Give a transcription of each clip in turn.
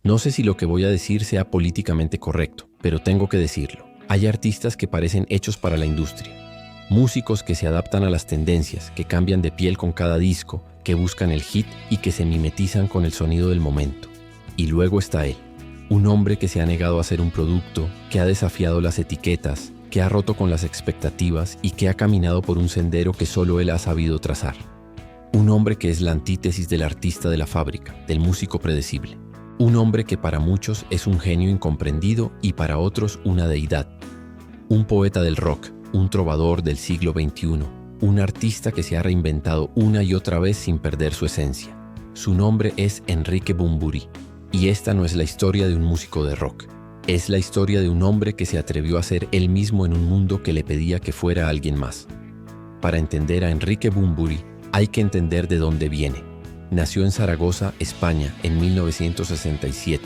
No sé si lo que voy a decir sea políticamente correcto, pero tengo que decirlo. Hay artistas que parecen hechos para la industria. Músicos que se adaptan a las tendencias, que cambian de piel con cada disco, que buscan el hit y que se mimetizan con el sonido del momento. Y luego está él, un hombre que se ha negado a ser un producto, que ha desafiado las etiquetas, que ha roto con las expectativas y que ha caminado por un sendero que solo él ha sabido trazar. Un hombre que es la antítesis del artista de la fábrica, del músico predecible. Un hombre que para muchos es un genio incomprendido y para otros una deidad. Un poeta del rock, un trovador del siglo XXI, un artista que se ha reinventado una y otra vez sin perder su esencia. Su nombre es Enrique Bunbury, y esta no es la historia de un músico de rock. Es la historia de un hombre que se atrevió a ser él mismo en un mundo que le pedía que fuera alguien más. Para entender a Enrique Bunbury, hay que entender de dónde viene. Nació en Zaragoza, España, en 1967,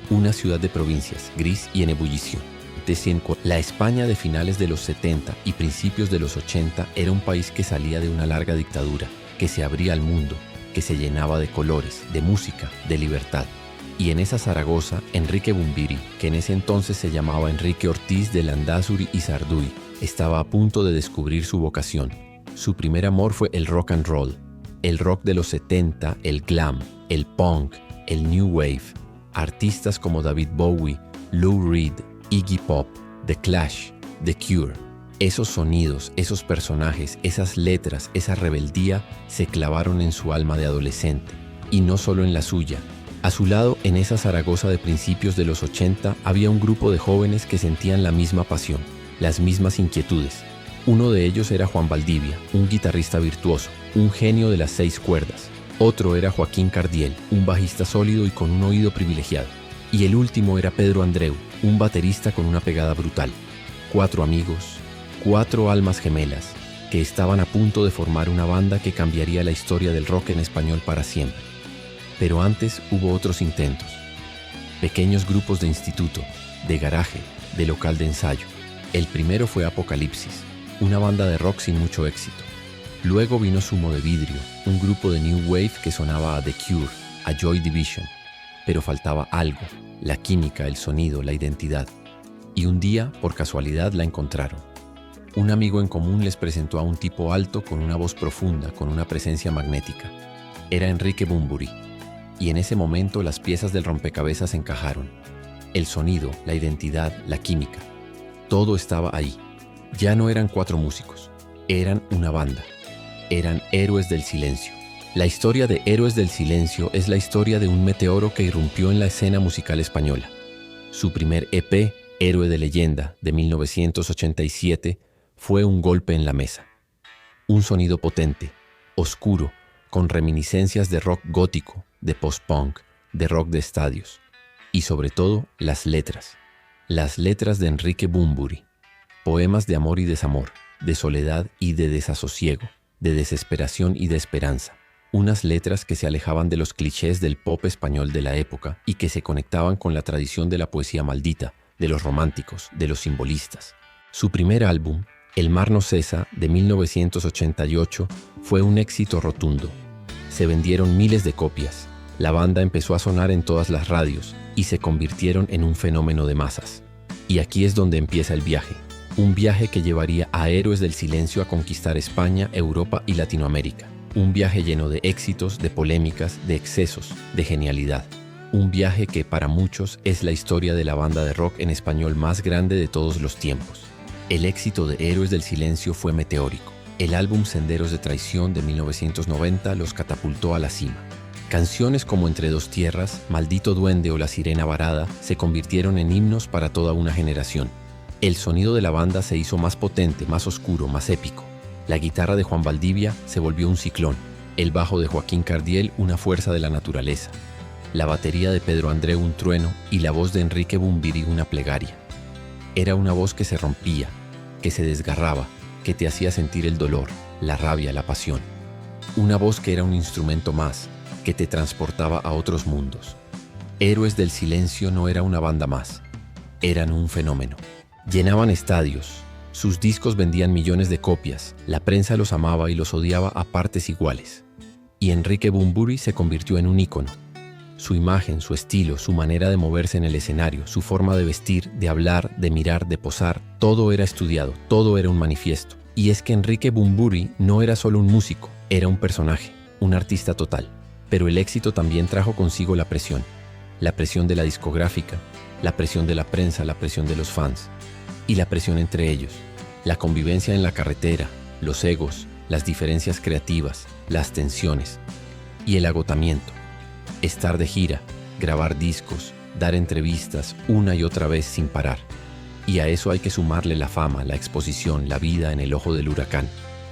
una ciudad de provincias, gris y en ebullición. La España de finales de los 70 y principios de los 80 era un país que salía de una larga dictadura, que se abría al mundo, que se llenaba de colores, de música, de libertad. Y en esa Zaragoza, Enrique Bunbury, que en ese entonces se llamaba Enrique Ortiz de Landázuri y Sarduy, estaba a punto de descubrir su vocación. Su primer amor fue el rock and roll, el rock de los 70, el glam, el punk, el new wave. Artistas como David Bowie, Lou Reed, Iggy Pop, The Clash, The Cure. Esos sonidos, esos personajes, esas letras, esa rebeldía se clavaron en su alma de adolescente. Y no solo en la suya. A su lado, en esa Zaragoza de principios de los 80, había un grupo de jóvenes que sentían la misma pasión, las mismas inquietudes. Uno de ellos era Juan Valdivia, un guitarrista virtuoso, un genio de las 6 cuerdas. Otro era Joaquín Cardiel, un bajista sólido y con un oído privilegiado. Y el último era Pedro Andreu, un baterista con una pegada brutal. 4 amigos, 4 almas gemelas, que estaban a punto de formar una banda que cambiaría la historia del rock en español para siempre. Pero antes hubo otros intentos. Pequeños grupos de instituto, de garaje, de local de ensayo. El primero fue Apocalipsis, una banda de rock sin mucho éxito. Luego vino Zumo de Vidrio, un grupo de new wave que sonaba a The Cure, a Joy Division. Pero faltaba algo, la química, el sonido, la identidad. Y un día, por casualidad, la encontraron. Un amigo en común les presentó a un tipo alto con una voz profunda, con una presencia magnética. Era Enrique Bunbury. Y en ese momento las piezas del rompecabezas encajaron. El sonido, la identidad, la química. Todo estaba ahí. Ya no eran 4 músicos, eran una banda. Eran héroes del silencio. La historia de Héroes del Silencio es la historia de un meteoro que irrumpió en la escena musical española. Su primer EP, Héroe de Leyenda, de 1987, fue un golpe en la mesa. Un sonido potente, oscuro, con reminiscencias de rock gótico, de post-punk, de rock de estadios. Y sobre todo, las letras. Las letras de Enrique Bunbury. Poemas de amor y desamor, de soledad y de desasosiego, de desesperación y de esperanza. Unas letras que se alejaban de los clichés del pop español de la época y que se conectaban con la tradición de la poesía maldita, de los románticos, de los simbolistas. Su primer álbum, El mar no cesa, de 1988, fue un éxito rotundo. Se vendieron miles de copias. La banda empezó a sonar en todas las radios y se convirtieron en un fenómeno de masas. Y aquí es donde empieza el viaje. Un viaje que llevaría a Héroes del Silencio a conquistar España, Europa y Latinoamérica. Un viaje lleno de éxitos, de polémicas, de excesos, de genialidad. Un viaje que para muchos es la historia de la banda de rock en español más grande de todos los tiempos. El éxito de Héroes del Silencio fue meteórico. El álbum Senderos de Traición de 1990 los catapultó a la cima. Canciones como Entre dos tierras, Maldito duende o La sirena varada se convirtieron en himnos para toda una generación. El sonido de la banda se hizo más potente, más oscuro, más épico. La guitarra de Juan Valdivia se volvió un ciclón, el bajo de Joaquín Cardiel una fuerza de la naturaleza, la batería de Pedro Andreu un trueno y la voz de Enrique Bunbury una plegaria. Era una voz que se rompía, que se desgarraba, que te hacía sentir el dolor, la rabia, la pasión. Una voz que era un instrumento más, que te transportaba a otros mundos. Héroes del Silencio no era una banda más, eran un fenómeno. Llenaban estadios. Sus discos vendían millones de copias, la prensa los amaba y los odiaba a partes iguales. Y Enrique Bunbury se convirtió en un ícono. Su imagen, su estilo, su manera de moverse en el escenario, su forma de vestir, de hablar, de mirar, de posar, todo era estudiado, todo era un manifiesto. Y es que Enrique Bunbury no era solo un músico, era un personaje, un artista total. Pero el éxito también trajo consigo la presión de la discográfica, la presión de la prensa, la presión de los fans y la presión entre ellos, la convivencia en la carretera, los egos, las diferencias creativas, las tensiones y el agotamiento. Estar de gira, grabar discos, dar entrevistas una y otra vez sin parar. Y a eso hay que sumarle la fama, la exposición, la vida en el ojo del huracán.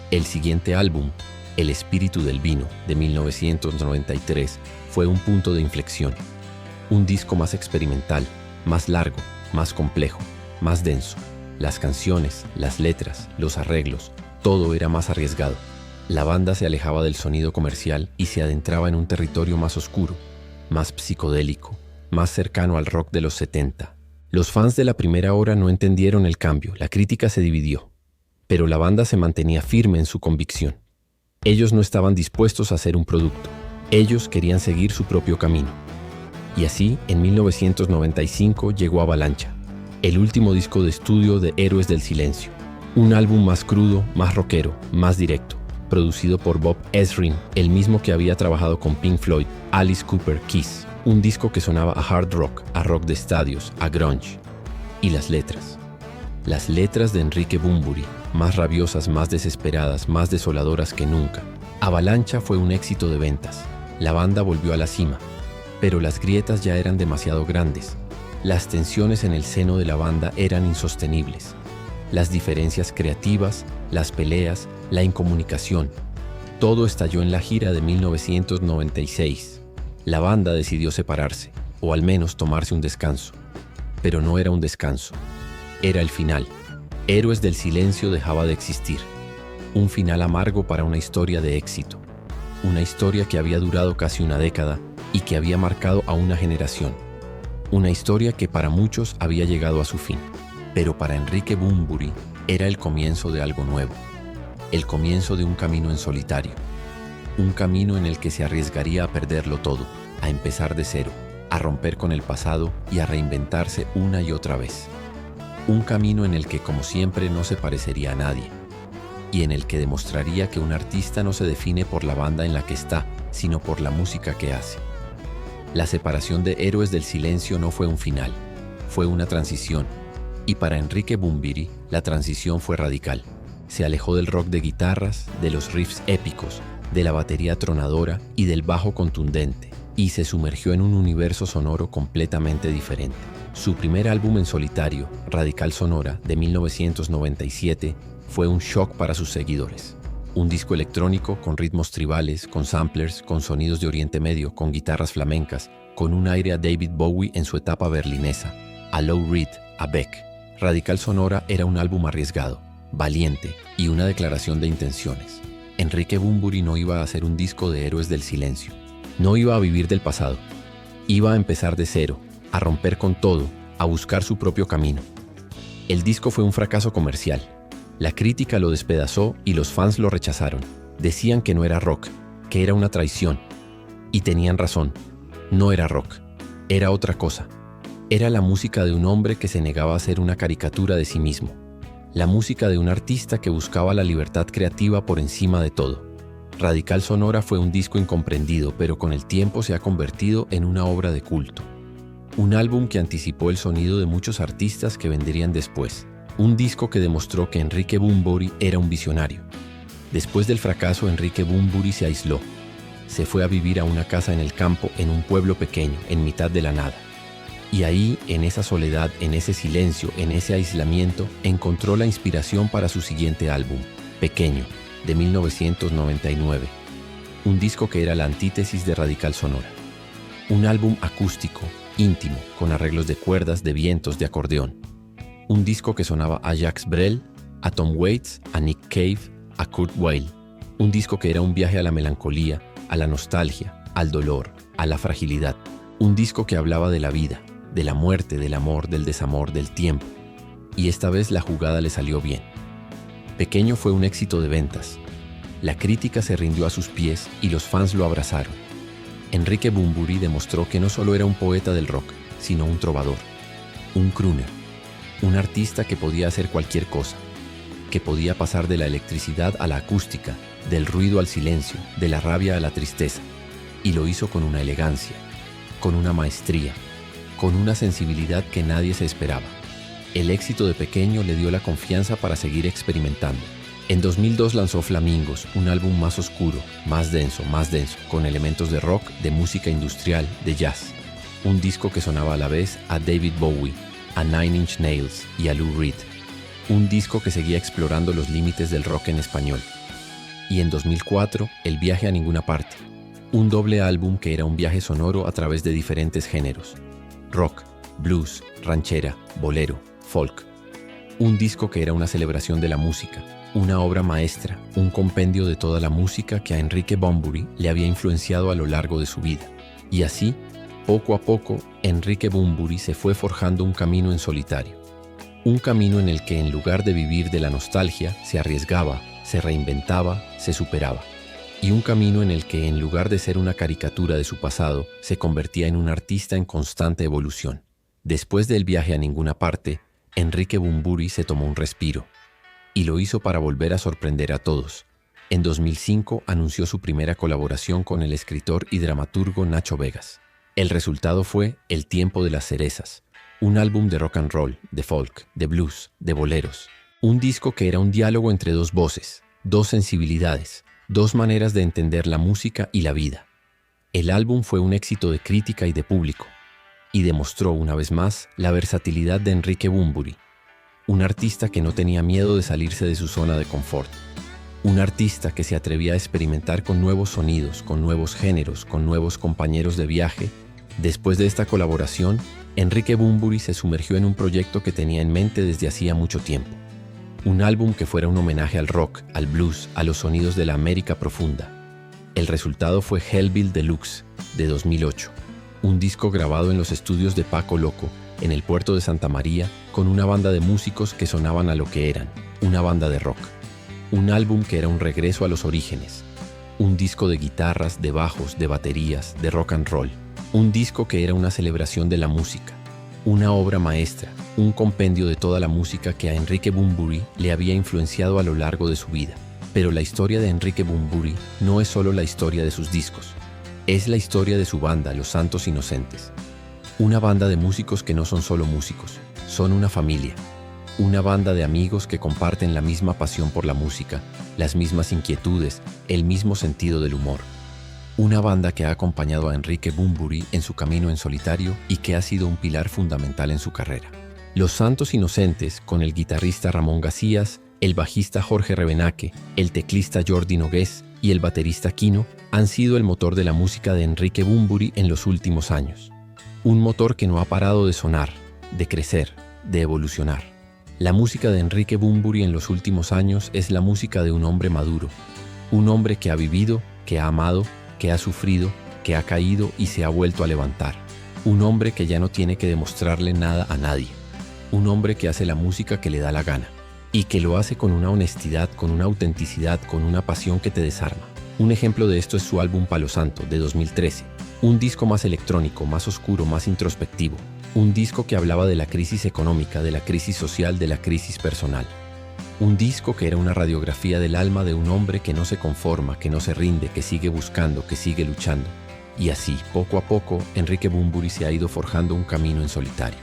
El siguiente álbum, El espíritu del vino, de 1993, fue un punto de inflexión. Un disco más experimental, más largo, más complejo, más denso. Las canciones, las letras, los arreglos, todo era más arriesgado. La banda se alejaba del sonido comercial y se adentraba en un territorio más oscuro, más psicodélico, más cercano al rock de los 70. Los fans de la primera hora no entendieron el cambio, la crítica se dividió, pero la banda se mantenía firme en su convicción. Ellos no estaban dispuestos a hacer un producto, ellos querían seguir su propio camino. Y así, en 1995 llegó Avalancha, el último disco de estudio de Héroes del Silencio. Un álbum más crudo, más rockero, más directo, producido por Bob Ezrin, el mismo que había trabajado con Pink Floyd, Alice Cooper, Kiss. Un disco que sonaba a hard rock, a rock de estadios, a grunge. Y las letras de Enrique Bunbury, más rabiosas, más desesperadas, más desoladoras que nunca. Avalancha fue un éxito de ventas. La banda volvió a la cima, pero las grietas ya eran demasiado grandes. Las tensiones en el seno de la banda eran insostenibles. Las diferencias creativas, las peleas, la incomunicación. Todo estalló en la gira de 1996. La banda decidió separarse, o al menos tomarse un descanso. Pero no era un descanso. Era el final. Héroes del Silencio dejaba de existir. Un final amargo para una historia de éxito. Una historia que había durado casi una década y que había marcado a una generación. Una historia que para muchos había llegado a su fin. Pero para Enrique Bunbury era el comienzo de algo nuevo. El comienzo de un camino en solitario. Un camino en el que se arriesgaría a perderlo todo, a empezar de cero, a romper con el pasado y a reinventarse una y otra vez. Un camino en el que, como siempre, no se parecería a nadie, y en el que demostraría que un artista no se define por la banda en la que está, sino por la música que hace. La separación de Héroes del Silencio no fue un final, fue una transición, y para Enrique Bunbury la transición fue radical. Se alejó del rock de guitarras, de los riffs épicos, de la batería tronadora y del bajo contundente, y se sumergió en un universo sonoro completamente diferente. Su primer álbum en solitario, Radical Sonora, de 1997, fue un shock para sus seguidores. Un disco electrónico con ritmos tribales, con samplers, con sonidos de Oriente Medio, con guitarras flamencas, con un aire a David Bowie en su etapa berlinesa, a Lou Reed, a Beck. Radical Sonora era un álbum arriesgado, valiente y una declaración de intenciones. Enrique Bunbury no iba a hacer un disco de Héroes del Silencio. No iba a vivir del pasado. Iba a empezar de cero, a romper con todo, a buscar su propio camino. El disco fue un fracaso comercial. La crítica lo despedazó y los fans lo rechazaron. Decían que no era rock, que era una traición. Y tenían razón. No era rock. Era otra cosa. Era la música de un hombre que se negaba a ser una caricatura de sí mismo. La música de un artista que buscaba la libertad creativa por encima de todo. Radical Sonora fue un disco incomprendido, pero con el tiempo se ha convertido en una obra de culto. Un álbum que anticipó el sonido de muchos artistas que vendrían después. Un disco que demostró que Enrique Bunbury era un visionario. Después del fracaso, Enrique Bunbury se aisló. Se fue a vivir a una casa en el campo, en un pueblo pequeño, en mitad de la nada. Y ahí, en esa soledad, en ese silencio, en ese aislamiento, encontró la inspiración para su siguiente álbum, Pequeño, de 1999. Un disco que era la antítesis de Radical Sonora. Un álbum acústico, íntimo, con arreglos de cuerdas, de vientos, de acordeón. Un disco que sonaba a Jacques Brel, a Tom Waits, a Nick Cave, a Kurt Weill. Un disco que era un viaje a la melancolía, a la nostalgia, al dolor, a la fragilidad. Un disco que hablaba de la vida, de la muerte, del amor, del desamor, del tiempo. Y esta vez la jugada le salió bien. Pequeño fue un éxito de ventas. La crítica se rindió a sus pies y los fans lo abrazaron. Enrique Bunbury demostró que no solo era un poeta del rock, sino un trovador, un crooner, un artista que podía hacer cualquier cosa, que podía pasar de la electricidad a la acústica, del ruido al silencio, de la rabia a la tristeza, y lo hizo con una elegancia, con una maestría, con una sensibilidad que nadie se esperaba. El éxito de pequeño le dio la confianza para seguir experimentando. En 2002 lanzó Flamingos, un álbum más oscuro, más denso, con elementos de rock, de música industrial, de jazz. Un disco que sonaba a la vez a David Bowie, a Nine Inch Nails y a Lou Reed. Un disco que seguía explorando los límites del rock en español. Y en 2004, El viaje a ninguna parte. Un doble álbum que era un viaje sonoro a través de diferentes géneros. Rock, blues, ranchera, bolero, folk. Un disco que era una celebración de la música, una obra maestra, un compendio de toda la música que a Enrique Bunbury le había influenciado a lo largo de su vida. Y así, poco a poco, Enrique Bunbury se fue forjando un camino en solitario. Un camino en el que en lugar de vivir de la nostalgia, se arriesgaba, se reinventaba, se superaba. Y un camino en el que, en lugar de ser una caricatura de su pasado, se convertía en un artista en constante evolución. Después del viaje a ninguna parte, Enrique Bunbury se tomó un respiro. Y lo hizo para volver a sorprender a todos. En 2005 anunció su primera colaboración con el escritor y dramaturgo Nacho Vegas. El resultado fue El tiempo de las cerezas, un álbum de rock and roll, de folk, de blues, de boleros. Un disco que era un diálogo entre dos voces, dos sensibilidades, dos maneras de entender la música y la vida. El álbum fue un éxito de crítica y de público, y demostró una vez más la versatilidad de Enrique Bunbury, un artista que no tenía miedo de salirse de su zona de confort, un artista que se atrevía a experimentar con nuevos sonidos, con nuevos géneros, con nuevos compañeros de viaje. Después de esta colaboración, Enrique Bunbury se sumergió en un proyecto que tenía en mente desde hacía mucho tiempo. Un álbum que fuera un homenaje al rock, al blues, a los sonidos de la América profunda. El resultado fue Hellbill Deluxe, de 2008, un disco grabado en los estudios de Paco Loco, en el puerto de Santa María, con una banda de músicos que sonaban a lo que eran, una banda de rock. Un álbum que era un regreso a los orígenes. Un disco de guitarras, de bajos, de baterías, de rock and roll. Un disco que era una celebración de la música. Una obra maestra, un compendio de toda la música que a Enrique Bunbury le había influenciado a lo largo de su vida. Pero la historia de Enrique Bunbury no es solo la historia de sus discos. Es la historia de su banda, Los Santos Inocentes. Una banda de músicos que no son solo músicos, son una familia. Una banda de amigos que comparten la misma pasión por la música, las mismas inquietudes, el mismo sentido del humor. Una banda que ha acompañado a Enrique Bunbury en su camino en solitario y que ha sido un pilar fundamental en su carrera. Los Santos Inocentes, con el guitarrista Ramón Gacías, el bajista Jorge Rebenaque, el teclista Jordi Nogués y el baterista Quino, han sido el motor de la música de Enrique Bunbury en los últimos años. Un motor que no ha parado de sonar, de crecer, de evolucionar. La música de Enrique Bunbury en los últimos años es la música de un hombre maduro, un hombre que ha vivido, que ha amado, que ha sufrido, que ha caído y se ha vuelto a levantar. Un hombre que ya no tiene que demostrarle nada a nadie. Un hombre que hace la música que le da la gana y que lo hace con una honestidad, con una autenticidad, con una pasión que te desarma. Un ejemplo de esto es su álbum Palo Santo, de 2013. Un disco más electrónico, más oscuro, más introspectivo. Un disco que hablaba de la crisis económica, de la crisis social, de la crisis personal. Un disco que era una radiografía del alma de un hombre que no se conforma, que no se rinde, que sigue buscando, que sigue luchando. Y así, poco a poco, Enrique Bunbury se ha ido forjando un camino en solitario.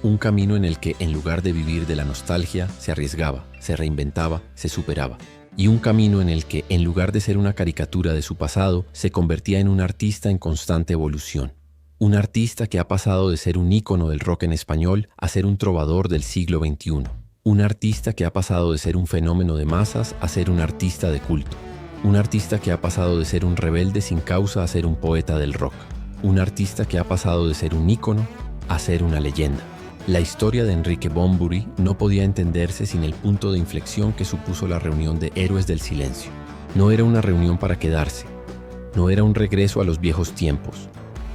Un camino en el que, en lugar de vivir de la nostalgia, se arriesgaba, se reinventaba, se superaba. Y un camino en el que, en lugar de ser una caricatura de su pasado, se convertía en un artista en constante evolución. Un artista que ha pasado de ser un ícono del rock en español a ser un trovador del siglo XXI. Un artista que ha pasado de ser un fenómeno de masas a ser un artista de culto. Un artista que ha pasado de ser un rebelde sin causa a ser un poeta del rock. Un artista que ha pasado de ser un ícono a ser una leyenda. La historia de Enrique Bunbury no podía entenderse sin el punto de inflexión que supuso la reunión de Héroes del Silencio. No era una reunión para quedarse. No era un regreso a los viejos tiempos.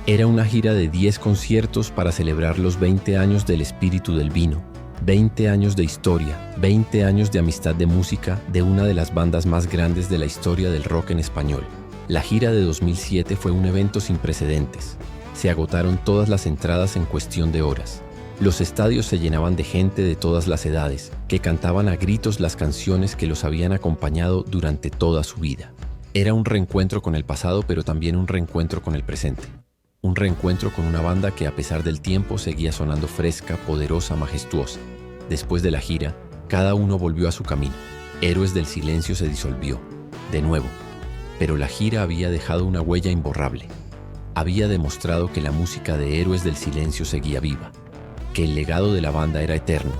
Era una gira de 10 conciertos para celebrar los 20 años del espíritu del vino, 20 años de historia, 20 años de amistad de música de una de las bandas más grandes de la historia del rock en español. La gira de 2007 fue un evento sin precedentes. Se agotaron todas las entradas en cuestión de horas. Los estadios se llenaban de gente de todas las edades, que cantaban a gritos las canciones que los habían acompañado durante toda su vida. Era un reencuentro con el pasado, pero también un reencuentro con el presente. Un reencuentro con una banda que a pesar del tiempo seguía sonando fresca, poderosa, majestuosa. Después de la gira, cada uno volvió a su camino. Héroes del Silencio se disolvió, de nuevo. Pero la gira había dejado una huella imborrable. Había demostrado que la música de Héroes del Silencio seguía viva, que el legado de la banda era eterno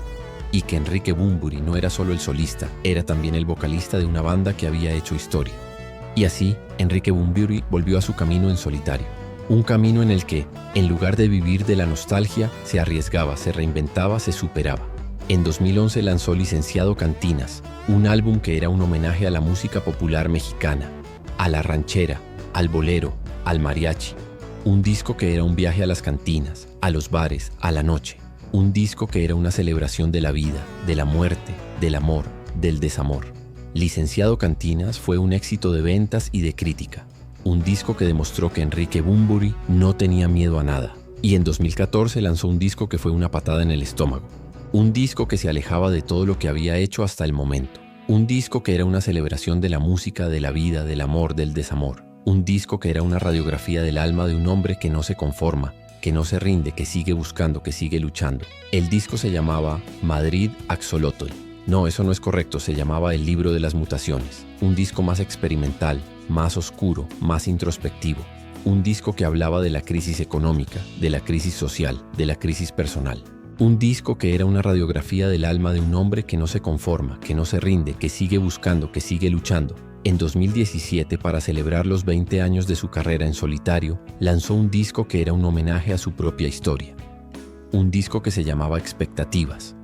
y que Enrique Bunbury no era solo el solista, era también el vocalista de una banda que había hecho historia. Y así, Enrique Bunbury volvió a su camino en solitario. Un camino en el que, en lugar de vivir de la nostalgia, se arriesgaba, se reinventaba, se superaba. En 2011 lanzó Licenciado Cantinas, un álbum que era un homenaje a la música popular mexicana, a la ranchera, al bolero, al mariachi. Un disco que era un viaje a las cantinas, a los bares, a la noche. Un disco que era una celebración de la vida, de la muerte, del amor, del desamor. Licenciado Cantinas fue un éxito de ventas y de crítica. Un disco que demostró que Enrique Bunbury no tenía miedo a nada. Y en 2014 lanzó un disco que fue una patada en el estómago. Un disco que se alejaba de todo lo que había hecho hasta el momento. Un disco que era una celebración de la música, de la vida, del amor, del desamor. Un disco que era una radiografía del alma de un hombre que no se conforma, que no se rinde, que sigue buscando, que sigue luchando. El disco se llamaba Madrid Axolotl. No, eso no es correcto, se llamaba El Libro de las Mutaciones. Un disco más experimental, más oscuro, más introspectivo. Un disco que hablaba de la crisis económica, de la crisis social, de la crisis personal. Un disco que era una radiografía del alma de un hombre que no se conforma, que no se rinde, que sigue buscando, que sigue luchando. En 2017, para celebrar los 20 años de su carrera en solitario, lanzó un disco que era un homenaje a su propia historia. Un disco que se llamaba Expectativas.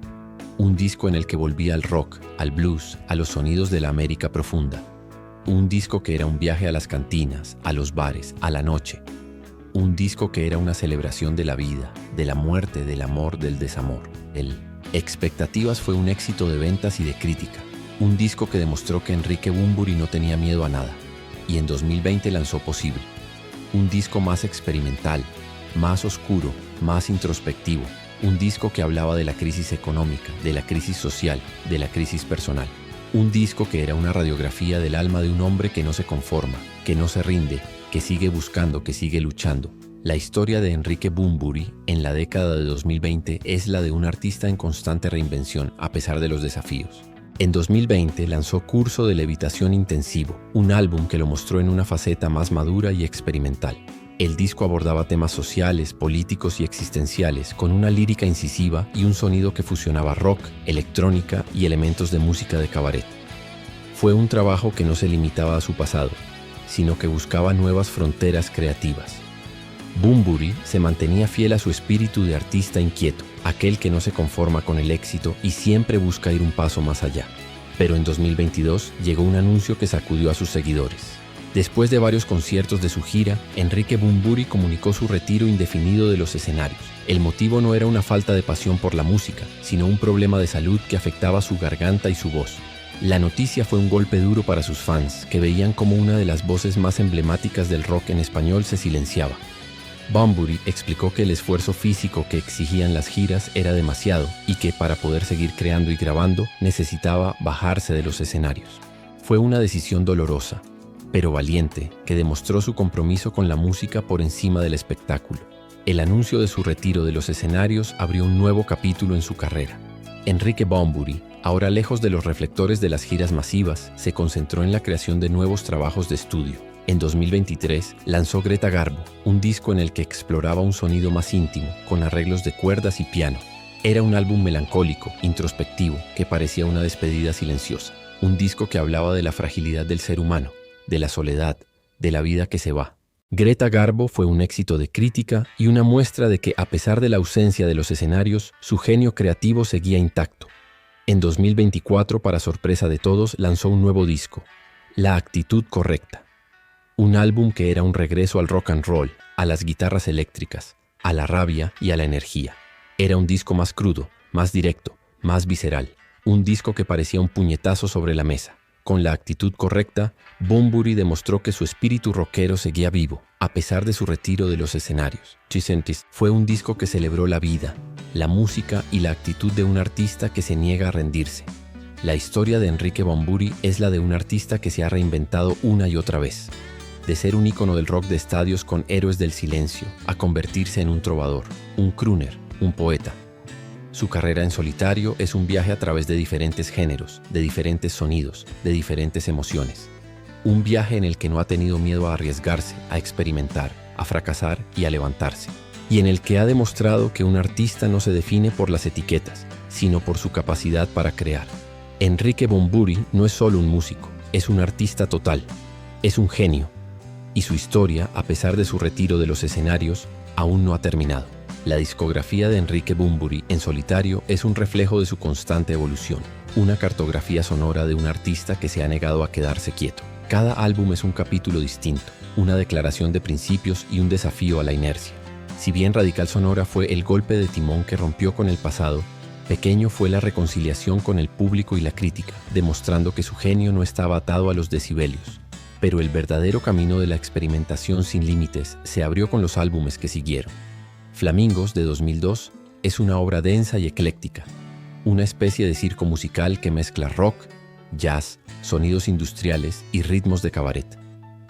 Un disco en el que volvía al rock, al blues, a los sonidos de la América profunda. Un disco que era un viaje a las cantinas, a los bares, a la noche. Un disco que era una celebración de la vida, de la muerte, del amor, del desamor. El Expectativas fue un éxito de ventas y de crítica. Un disco que demostró que Enrique Bunbury no tenía miedo a nada. Y en 2020 lanzó Posible. Un disco más experimental, más oscuro, más introspectivo. Un disco que hablaba de la crisis económica, de la crisis social, de la crisis personal. Un disco que era una radiografía del alma de un hombre que no se conforma, que no se rinde, que sigue buscando, que sigue luchando. La historia de Enrique Bunbury en la década de 2020 es la de un artista en constante reinvención a pesar de los desafíos. En 2020 lanzó Curso de Levitación Intensivo, un álbum que lo mostró en una faceta más madura y experimental. El disco abordaba temas sociales, políticos y existenciales con una lírica incisiva y un sonido que fusionaba rock, electrónica y elementos de música de cabaret. Fue un trabajo que no se limitaba a su pasado, sino que buscaba nuevas fronteras creativas. Bunbury se mantenía fiel a su espíritu de artista inquieto, aquel que no se conforma con el éxito y siempre busca ir un paso más allá. Pero en 2022 llegó un anuncio que sacudió a sus seguidores. Después de varios conciertos de su gira, Enrique Bunbury comunicó su retiro indefinido de los escenarios. El motivo no era una falta de pasión por la música, sino un problema de salud que afectaba su garganta y su voz. La noticia fue un golpe duro para sus fans, que veían como una de las voces más emblemáticas del rock en español se silenciaba. Bunbury explicó que el esfuerzo físico que exigían las giras era demasiado y que para poder seguir creando y grabando necesitaba bajarse de los escenarios. Fue una decisión dolorosa, pero valiente, que demostró su compromiso con la música por encima del espectáculo. El anuncio de su retiro de los escenarios abrió un nuevo capítulo en su carrera. Enrique Bunbury, ahora lejos de los reflectores de las giras masivas, se concentró en la creación de nuevos trabajos de estudio. En 2023 lanzó Greta Garbo, un disco en el que exploraba un sonido más íntimo, con arreglos de cuerdas y piano. Era un álbum melancólico, introspectivo, que parecía una despedida silenciosa. Un disco que hablaba de la fragilidad del ser humano, de la soledad, de la vida que se va. Greta Garbo fue un éxito de crítica y una muestra de que, a pesar de la ausencia de los escenarios, su genio creativo seguía intacto. En 2024, para sorpresa de todos, lanzó un nuevo disco, La Actitud Correcta. Un álbum que era un regreso al rock and roll, a las guitarras eléctricas, a la rabia y a la energía. Era un disco más crudo, más directo, más visceral. Un disco que parecía un puñetazo sobre la mesa. Con la actitud correcta, Bunbury demostró que su espíritu rockero seguía vivo, a pesar de su retiro de los escenarios. Chisentis fue un disco que celebró la vida, la música y la actitud de un artista que se niega a rendirse. La historia de Enrique Bunbury es la de un artista que se ha reinventado una y otra vez. De ser un ícono del rock de estadios con héroes del silencio, a convertirse en un trovador, un crooner, un poeta. Su carrera en solitario es un viaje a través de diferentes géneros, de diferentes sonidos, de diferentes emociones. Un viaje en el que no ha tenido miedo a arriesgarse, a experimentar, a fracasar y a levantarse. Y en el que ha demostrado que un artista no se define por las etiquetas, sino por su capacidad para crear. Enrique Bunbury no es solo un músico, es un artista total, es un genio. Y su historia, a pesar de su retiro de los escenarios, aún no ha terminado. La discografía de Enrique Bunbury en solitario es un reflejo de su constante evolución, una cartografía sonora de un artista que se ha negado a quedarse quieto. Cada álbum es un capítulo distinto, una declaración de principios y un desafío a la inercia. Si bien Radical Sonora fue el golpe de timón que rompió con el pasado, Pequeño fue la reconciliación con el público y la crítica, demostrando que su genio no estaba atado a los decibelios. Pero el verdadero camino de la experimentación sin límites se abrió con los álbumes que siguieron. Flamingos, de 2002, es una obra densa y ecléctica, una especie de circo musical que mezcla rock, jazz, sonidos industriales y ritmos de cabaret.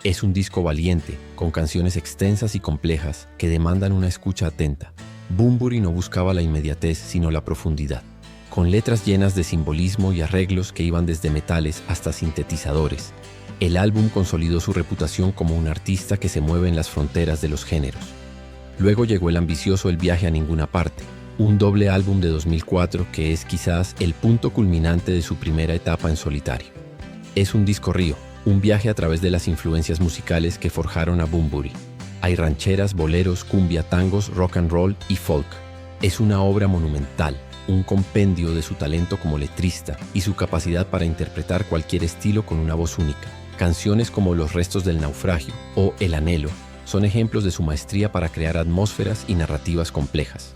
Es un disco valiente, con canciones extensas y complejas que demandan una escucha atenta. Bunbury no buscaba la inmediatez, sino la profundidad, con letras llenas de simbolismo y arreglos que iban desde metales hasta sintetizadores. El álbum consolidó su reputación como un artista que se mueve en las fronteras de los géneros. Luego llegó el ambicioso El viaje a ninguna parte, un doble álbum de 2004 que es quizás el punto culminante de su primera etapa en solitario. Es un disco río, un viaje a través de las influencias musicales que forjaron a Bunbury. Hay rancheras, boleros, cumbia, tangos, rock and roll y folk. Es una obra monumental, un compendio de su talento como letrista y su capacidad para interpretar cualquier estilo con una voz única. Canciones como Los restos del naufragio o El anhelo son ejemplos de su maestría para crear atmósferas y narrativas complejas.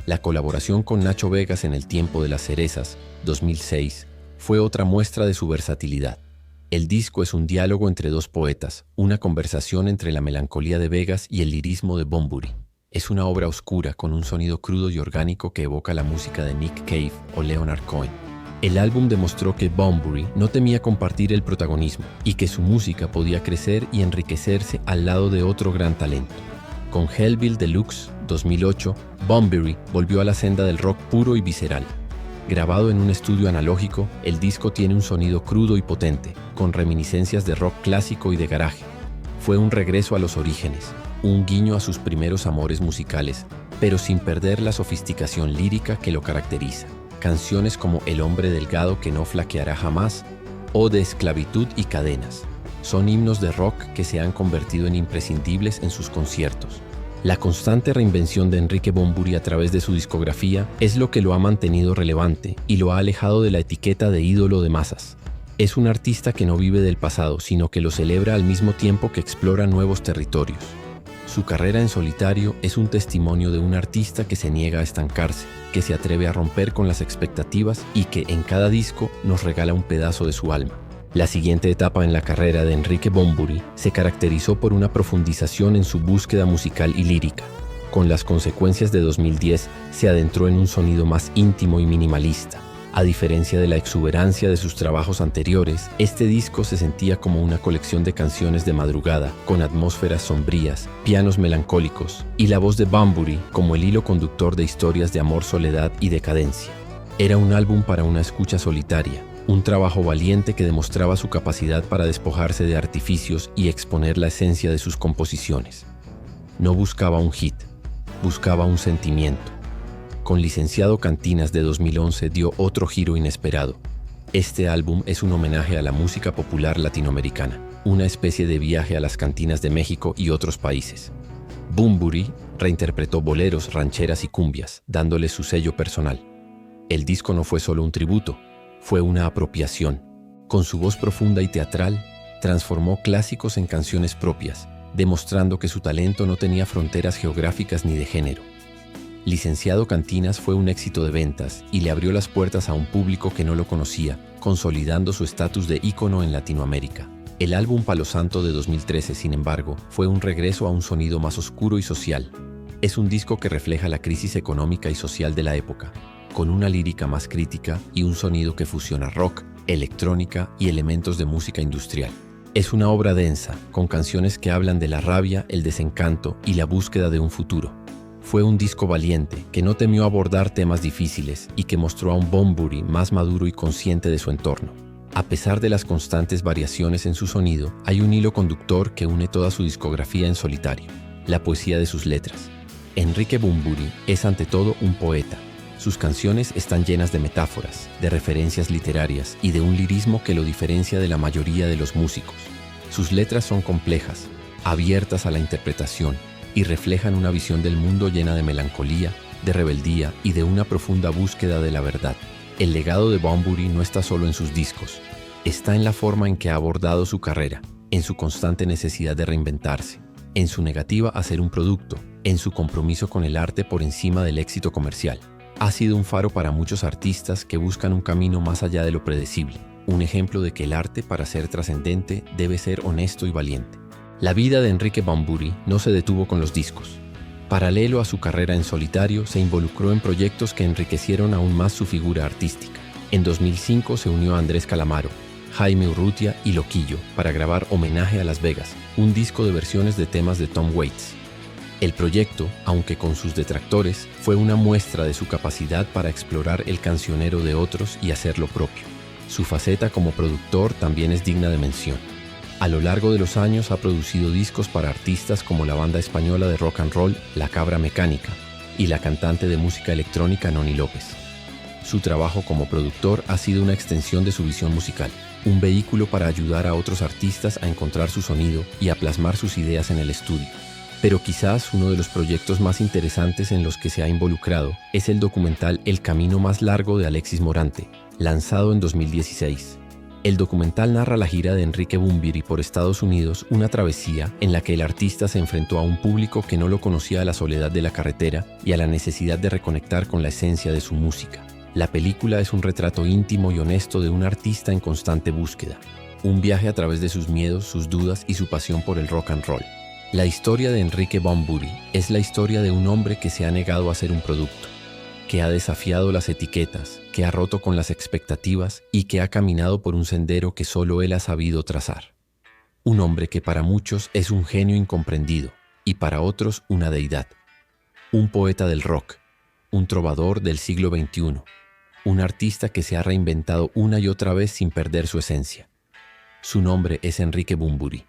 La colaboración con Nacho Vegas en El tiempo de las cerezas, 2006, fue otra muestra de su versatilidad. El disco es un diálogo entre dos poetas, una conversación entre la melancolía de Vegas y el lirismo de Bunbury. Es una obra oscura con un sonido crudo y orgánico que evoca la música de Nick Cave o Leonard Cohen. El álbum demostró que Bunbury no temía compartir el protagonismo y que su música podía crecer y enriquecerse al lado de otro gran talento. Con Hellbilly Deluxe, 2008, Bunbury volvió a la senda del rock puro y visceral. Grabado en un estudio analógico, el disco tiene un sonido crudo y potente, con reminiscencias de rock clásico y de garaje. Fue un regreso a los orígenes, un guiño a sus primeros amores musicales, pero sin perder la sofisticación lírica que lo caracteriza. Canciones como El hombre delgado que no flaqueará jamás o de esclavitud y cadenas son himnos de rock que se han convertido en imprescindibles en sus conciertos. La constante reinvención de Enrique Bunbury a través de su discografía es lo que lo ha mantenido relevante y lo ha alejado de la etiqueta de ídolo de masas. Es un artista que no vive del pasado, sino que lo celebra al mismo tiempo que explora nuevos territorios. Su carrera en solitario es un testimonio de un artista que se niega a estancarse, que se atreve a romper con las expectativas y que en cada disco nos regala un pedazo de su alma. La siguiente etapa en la carrera de Enrique Bunbury se caracterizó por una profundización en su búsqueda musical y lírica. Con Las consecuencias de 2010 se adentró en un sonido más íntimo y minimalista. A diferencia de la exuberancia de sus trabajos anteriores, este disco se sentía como una colección de canciones de madrugada, con atmósferas sombrías, pianos melancólicos, y la voz de Bunbury como el hilo conductor de historias de amor, soledad y decadencia. Era un álbum para una escucha solitaria, un trabajo valiente que demostraba su capacidad para despojarse de artificios y exponer la esencia de sus composiciones. No buscaba un hit, buscaba un sentimiento. Con Licenciado Cantinas de 2011 dio otro giro inesperado. Este álbum es un homenaje a la música popular latinoamericana, una especie de viaje a las cantinas de México y otros países. Bunbury reinterpretó boleros, rancheras y cumbias, dándoles su sello personal. El disco no fue solo un tributo, fue una apropiación. Con su voz profunda y teatral, transformó clásicos en canciones propias, demostrando que su talento no tenía fronteras geográficas ni de género. Licenciado Cantinas fue un éxito de ventas y le abrió las puertas a un público que no lo conocía, consolidando su estatus de ícono en Latinoamérica. El álbum Palo Santo de 2013, sin embargo, fue un regreso a un sonido más oscuro y social. Es un disco que refleja la crisis económica y social de la época, con una lírica más crítica y un sonido que fusiona rock, electrónica y elementos de música industrial. Es una obra densa, con canciones que hablan de la rabia, el desencanto y la búsqueda de un futuro. Fue un disco valiente, que no temió abordar temas difíciles y que mostró a un Bunbury más maduro y consciente de su entorno. A pesar de las constantes variaciones en su sonido, hay un hilo conductor que une toda su discografía en solitario: la poesía de sus letras. Enrique Bunbury es ante todo un poeta. Sus canciones están llenas de metáforas, de referencias literarias y de un lirismo que lo diferencia de la mayoría de los músicos. Sus letras son complejas, abiertas a la interpretación y reflejan una visión del mundo llena de melancolía, de rebeldía y de una profunda búsqueda de la verdad. El legado de Bunbury no está solo en sus discos, está en la forma en que ha abordado su carrera, en su constante necesidad de reinventarse, en su negativa a ser un producto, en su compromiso con el arte por encima del éxito comercial. Ha sido un faro para muchos artistas que buscan un camino más allá de lo predecible, un ejemplo de que el arte, para ser trascendente, debe ser honesto y valiente. La vida de Enrique Bunbury no se detuvo con los discos. Paralelo a su carrera en solitario, se involucró en proyectos que enriquecieron aún más su figura artística. En 2005 se unió a Andrés Calamaro, Jaime Urrutia y Loquillo para grabar Homenaje a Las Vegas, un disco de versiones de temas de Tom Waits. El proyecto, aunque con sus detractores, fue una muestra de su capacidad para explorar el cancionero de otros y hacer lo propio. Su faceta como productor también es digna de mención. A lo largo de los años ha producido discos para artistas como la banda española de rock and roll La Cabra Mecánica y la cantante de música electrónica Noni López. Su trabajo como productor ha sido una extensión de su visión musical, un vehículo para ayudar a otros artistas a encontrar su sonido y a plasmar sus ideas en el estudio. Pero quizás uno de los proyectos más interesantes en los que se ha involucrado es el documental El Camino Más Largo de Alexis Morante, lanzado en 2016. El documental narra la gira de Enrique Bunbury por Estados Unidos, una travesía en la que el artista se enfrentó a un público que no lo conocía a la soledad de la carretera y a la necesidad de reconectar con la esencia de su música. La película es un retrato íntimo y honesto de un artista en constante búsqueda, un viaje a través de sus miedos, sus dudas y su pasión por el rock and roll. La historia de Enrique Bunbury es la historia de un hombre que se ha negado a ser un producto, que ha desafiado las etiquetas, que ha roto con las expectativas y que ha caminado por un sendero que solo él ha sabido trazar. Un hombre que para muchos es un genio incomprendido y para otros una deidad. Un poeta del rock, un trovador del siglo XXI, un artista que se ha reinventado una y otra vez sin perder su esencia. Su nombre es Enrique Bunbury.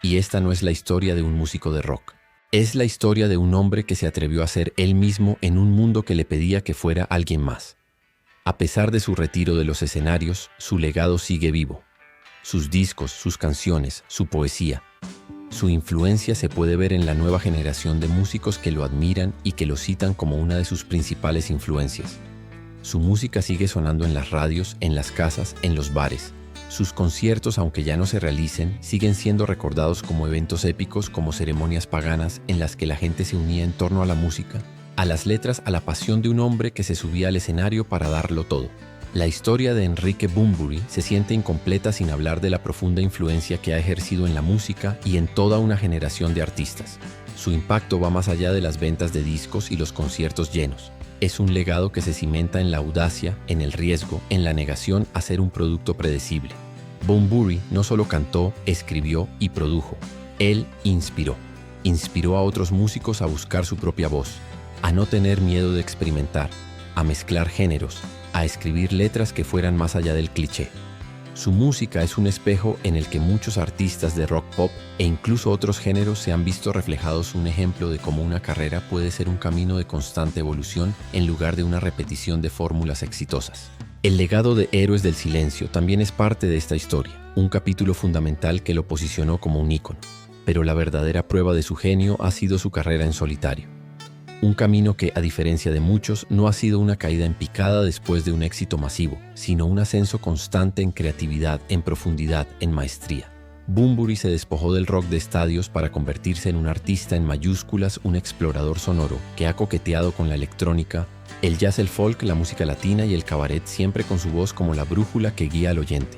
Y esta no es la historia de un músico de rock. Es la historia de un hombre que se atrevió a ser él mismo en un mundo que le pedía que fuera alguien más. A pesar de su retiro de los escenarios, su legado sigue vivo. Sus discos, sus canciones, su poesía. Su influencia se puede ver en la nueva generación de músicos que lo admiran y que lo citan como una de sus principales influencias. Su música sigue sonando en las radios, en las casas, en los bares. Sus conciertos, aunque ya no se realicen, siguen siendo recordados como eventos épicos, como ceremonias paganas en las que la gente se unía en torno a la música, a las letras, a la pasión de un hombre que se subía al escenario para darlo todo. La historia de Enrique Bunbury se siente incompleta sin hablar de la profunda influencia que ha ejercido en la música y en toda una generación de artistas. Su impacto va más allá de las ventas de discos y los conciertos llenos. Es un legado que se cimenta en la audacia, en el riesgo, en la negación a ser un producto predecible. Bunbury no solo cantó, escribió y produjo. Él inspiró. Inspiró a otros músicos a buscar su propia voz, a no tener miedo de experimentar, a mezclar géneros, a escribir letras que fueran más allá del cliché. Su música es un espejo en el que muchos artistas de rock pop e incluso otros géneros se han visto reflejados, un ejemplo de cómo una carrera puede ser un camino de constante evolución en lugar de una repetición de fórmulas exitosas. El legado de Héroes del Silencio también es parte de esta historia, un capítulo fundamental que lo posicionó como un ícono, pero la verdadera prueba de su genio ha sido su carrera en solitario. Un camino que, a diferencia de muchos, no ha sido una caída en picada después de un éxito masivo, sino un ascenso constante en creatividad, en profundidad, en maestría. Bunbury se despojó del rock de estadios para convertirse en un artista en mayúsculas, un explorador sonoro que ha coqueteado con la electrónica, el jazz, el folk, la música latina y el cabaret, siempre con su voz como la brújula que guía al oyente.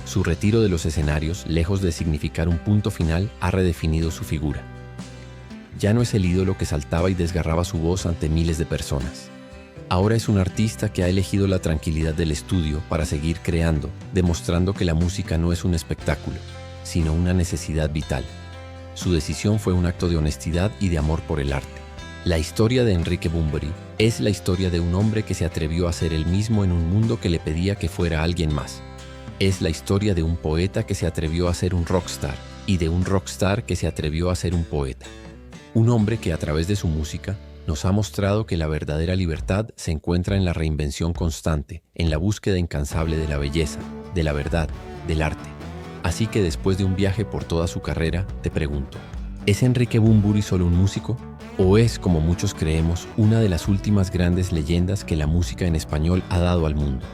Su retiro de los escenarios, lejos de significar un punto final, ha redefinido su figura. Ya no es el ídolo que saltaba y desgarraba su voz ante miles de personas. Ahora es un artista que ha elegido la tranquilidad del estudio para seguir creando, demostrando que la música no es un espectáculo, sino una necesidad vital. Su decisión fue un acto de honestidad y de amor por el arte. La historia de Enrique Bunbury es la historia de un hombre que se atrevió a ser él mismo en un mundo que le pedía que fuera alguien más. Es la historia de un poeta que se atrevió a ser un rockstar y de un rockstar que se atrevió a ser un poeta. Un hombre que a través de su música nos ha mostrado que la verdadera libertad se encuentra en la reinvención constante, en la búsqueda incansable de la belleza, de la verdad, del arte. Así que después de un viaje por toda su carrera, te pregunto, ¿es Enrique Bunbury solo un músico? ¿O es, como muchos creemos, una de las últimas grandes leyendas que la música en español ha dado al mundo?